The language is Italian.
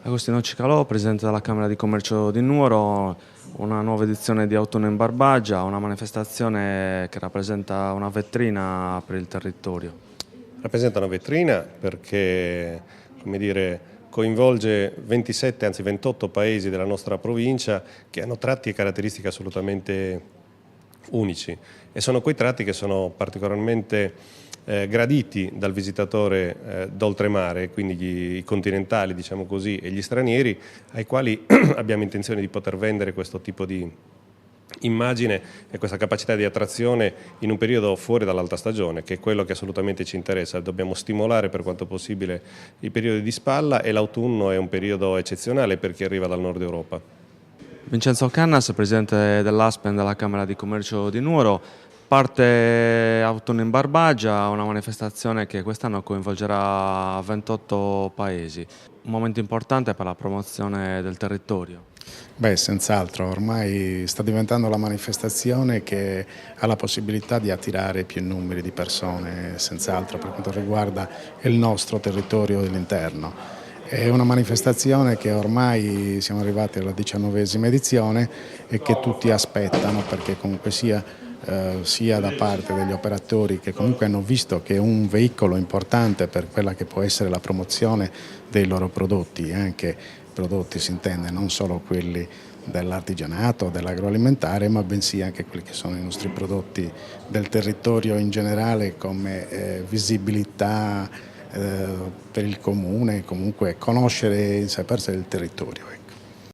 Agostino Cicalò, presidente della Camera di Commercio di Nuoro, una nuova edizione di Autunno in Barbagia, una manifestazione che rappresenta una vetrina per il territorio. Rappresenta una vetrina perché, come dire, coinvolge 27, anzi 28 paesi della nostra provincia che hanno tratti e caratteristiche assolutamente unici e sono quei tratti che sono particolarmente graditi dal visitatore d'oltremare, quindi i continentali, diciamo così, e gli stranieri, ai quali abbiamo intenzione di poter vendere questo tipo di immagine e questa capacità di attrazione in un periodo fuori dall'alta stagione, che è quello che assolutamente ci interessa. Dobbiamo stimolare per quanto possibile i periodi di spalla e l'autunno è un periodo eccezionale per chi arriva dal nord Europa. Vincenzo Cannas, presidente dell'Aspen della Camera di Commercio di Nuoro, parte Autunno in Barbagia, una manifestazione che quest'anno coinvolgerà 28 paesi, un momento importante per la promozione del territorio. Beh, senz'altro, ormai sta diventando la manifestazione che ha la possibilità di attirare più numeri di persone, senz'altro per quanto riguarda il nostro territorio dell'interno. È una manifestazione che ormai siamo arrivati alla 19ª edizione e che tutti aspettano perché comunque sia da parte degli operatori che comunque hanno visto che è un veicolo importante per quella che può essere la promozione dei loro prodotti, anche prodotti si intende non solo quelli dell'artigianato, dell'agroalimentare, ma bensì anche quelli che sono i nostri prodotti del territorio in generale come visibilità per il comune, comunque conoscere in sé per sé il territorio.